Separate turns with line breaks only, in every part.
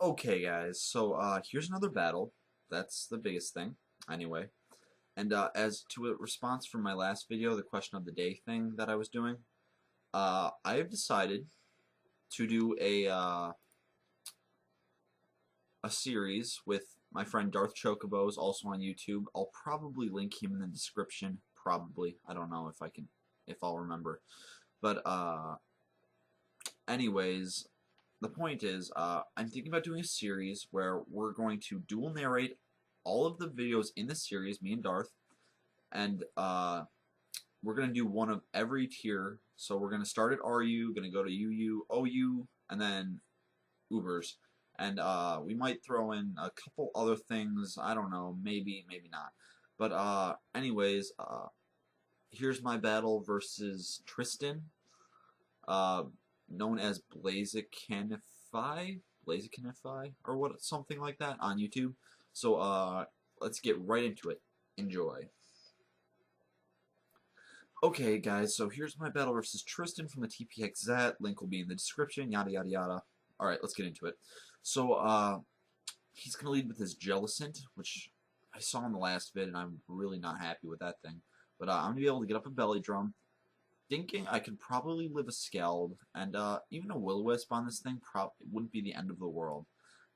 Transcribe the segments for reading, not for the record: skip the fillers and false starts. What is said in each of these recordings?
Okay, guys, so here's another battle. That's the biggest thing, anyway. And as to a response from my last video, the question of the day thing that I was doing, I have decided to do a series with my friend Darth Chocobos, also on YouTube. I'll probably link him in the description. Probably, I don't know if I'll remember. But anyways, the point is, I'm thinking about doing a series where we're going to dual narrate all of the videos in the series, me and Darth, and we're going to do one of every tier. So we're going to start at RU, going to go to UU, OU, and then Ubers. And we might throw in a couple other things. I don't know, maybe, maybe not. But anyways, here's my battle versus Tristan. Known as Blazikenify, or what, something like that on YouTube. So let's get right into it. Enjoy. Okay, guys, so here's my battle versus Tristan from the TPXZ. Link will be in the description, yada yada yada. Alright, let's get into it. So, he's gonna lead with his Jellicent, which I saw in the last vid, and I'm really not happy with that thing. But I'm gonna be able to get up a Belly Drum. Thinking I could probably live a Scald, and even a Will-O-Wisp on this thing wouldn't be the end of the world.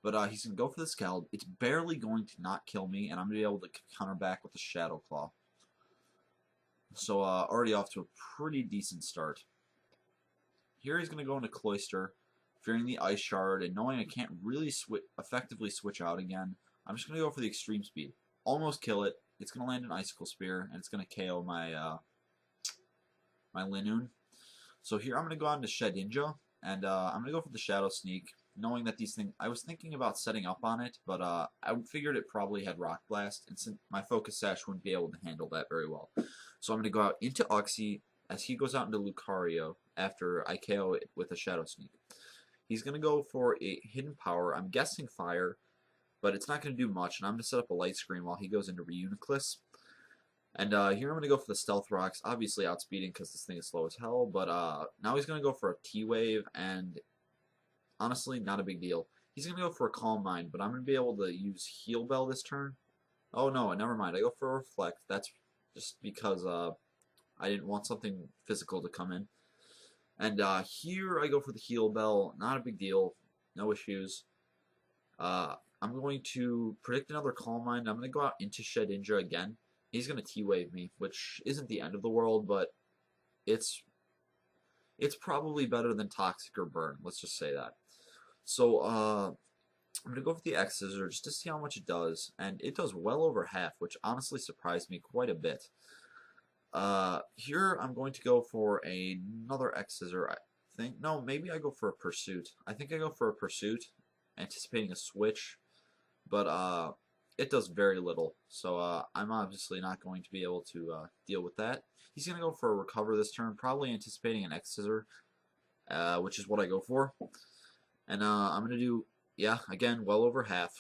But he's going to go for the Scald. It's barely going to not kill me, and I'm going to be able to counter back with the Shadow Claw. So already off to a pretty decent start. Here he's going to go into Cloister, fearing the Ice Shard, and knowing I can't really effectively switch out again, I'm just going to go for the Extreme Speed. Almost kill it. It's going to land an Icicle Spear, and it's going to KO my my Linoon. So here I'm going to go on to shedinja, and I'm going to go for the Shadow Sneak, knowing that these things, I was thinking about setting up on it, but I figured it probably had Rock Blast, and since my Focus Sash wouldn't be able to handle that very well. So I'm going to go out into Uxie as he goes out into Lucario after I KO it with a Shadow Sneak. He's going to go for a Hidden Power, I'm guessing Fire, but it's not going to do much, and I'm going to set up a Light Screen while he goes into Reuniclus. And here I'm going to go for the Stealth Rocks, obviously outspeeding because this thing is slow as hell, but now he's going to go for a T-Wave, and honestly, not a big deal. He's going to go for a Calm Mind, but I'm going to be able to use Heal Bell this turn. Oh no, never mind, I go for a Reflect. That's just because I didn't want something physical to come in. And here I go for the Heal Bell, not a big deal, no issues. I'm going to predict another Calm Mind. I'm going to go out into shedinja again. He's going to T-Wave me, which isn't the end of the world, but it's probably better than Toxic or Burn, let's just say that. So, I'm going to go for the X-Scissor just to see how much it does, and it does well over half, which honestly surprised me quite a bit. Here I'm going to go for another X-Scissor, I think. No, maybe I go for a Pursuit. I think I go for a Pursuit, anticipating a switch, but, it does very little, so I'm obviously not going to be able to deal with that. He's going to go for a Recover this turn, probably anticipating an X-Scissor, which is what I go for. And I'm going to do, yeah, again, well over half.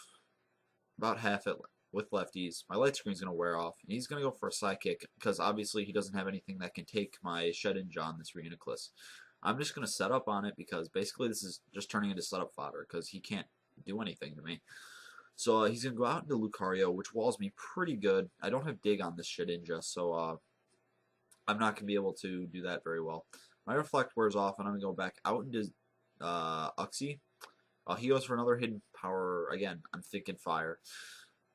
About half with lefties. My Light Screen's going to wear off. And he's going to go for a Psychic, because obviously he doesn't have anything that can take my shedinja on this Reuniclus. I'm just going to set up on it, because basically this is just turning into setup fodder, because he can't do anything to me. So he's going to go out into Lucario, which walls me pretty good. I don't have Dig on this shedinja, so I'm not going to be able to do that very well. My Reflect wears off, and I'm going to go back out into Uxie. He goes for another Hidden Power. Again, I'm thinking Fire.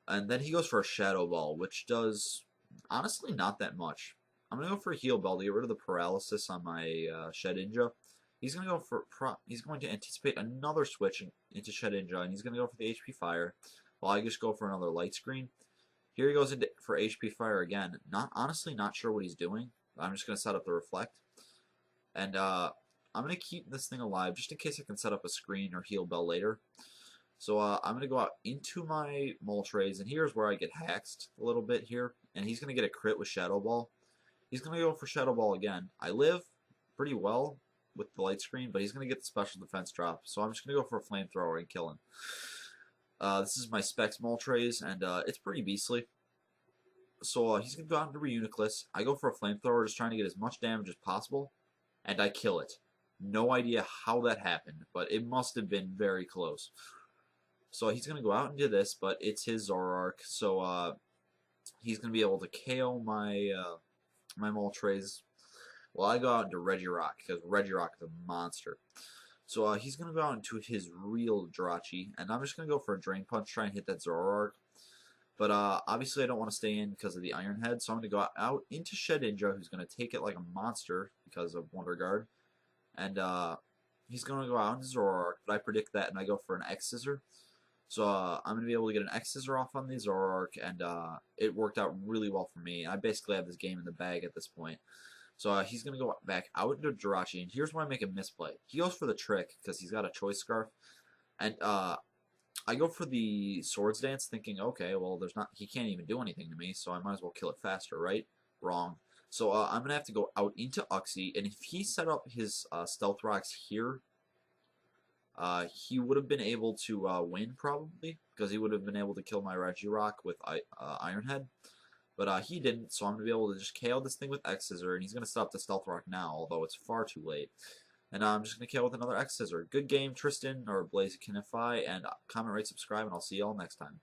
And then he goes for a Shadow Ball, which does, honestly, not that much. I'm going to go for a Heal Bell to get rid of the paralysis on my shedinja. He's going to go for he's going to anticipate another switch into shedinja, and he's going to go for the HP Fire, while I just go for another Light Screen. Here he goes into for HP Fire again. Honestly not sure what he's doing. I'm just going to set up the Reflect, and I'm going to keep this thing alive just in case I can set up a screen or Heal Bell later. So I'm going to go out into my Moltres, and here's where I get haxed a little bit here, and he's going to get a crit with Shadow Ball. He's going to go for Shadow Ball again. I live pretty well with the Light Screen, but he's going to get the special defense drop, so I'm just going to go for a Flamethrower and kill him. This is my Specs Moltres, and it's pretty beastly. So he's going to go out into Reuniclus. I go for a Flamethrower, just trying to get as much damage as possible, and I kill it. No idea how that happened, but it must have been very close. So he's gonna go out and do this, but it's his Zoroark, so he's gonna be able to KO my Moltres. Well, I go out into Regirock because Regirock is a monster. So he's gonna go out into his real Jirachi, and I'm just gonna go for a Drain Punch, try and hit that Zoroark. But obviously I don't want to stay in because of the Iron Head, so I'm gonna go out into Shedinja, who's gonna take it like a monster because of Wonder Guard, and he's gonna go out into Zoroark. But I predict that, and I go for an X Scissor. So I'm going to be able to get an X Scissor off on the Zoroark, and it worked out really well for me. I basically have this game in the bag at this point. So he's going to go back out into Jirachi, and here's where I make a misplay. He goes for the trick, because he's got a Choice Scarf, and I go for the Swords Dance, thinking, okay, well, he can't even do anything to me, so I might as well kill it faster, right? Wrong. So I'm going to have to go out into Uxie, and if he set up his Stealth Rocks here, he would have been able to win, probably, because he would have been able to kill my Regirock with Iron Head. But he didn't, so I'm going to be able to just KO this thing with X Scissor, and he's going to stop the Stealth Rock now, although it's far too late. And I'm just going to KO with another X Scissor. Good game, Tristan, or Blazikenify, and comment, rate, subscribe, and I'll see y'all next time.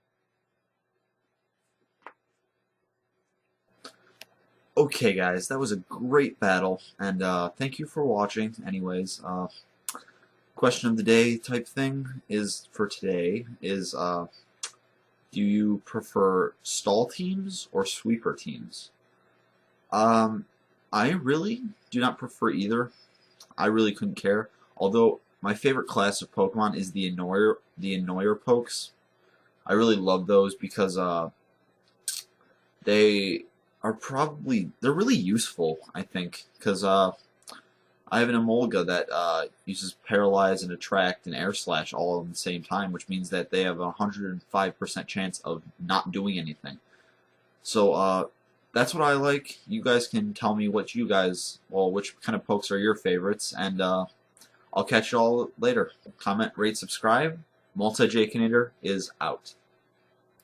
Okay, guys, that was a great battle, and thank you for watching, anyways. Question of the day type thing is for today is do you prefer stall teams or sweeper teams? I really do not prefer either. I really couldn't care. Although my favorite class of Pokemon is the annoyer pokes. I really love those because they're really useful, I think, because I have an Emolga that uses Paralyze and Attract and Air Slash all at the same time, which means that they have a 105% chance of not doing anything. So that's what I like. You guys can tell me which kind of pokes are your favorites, and I'll catch you all later. Comment, rate, subscribe. Multi-Jakinator is out.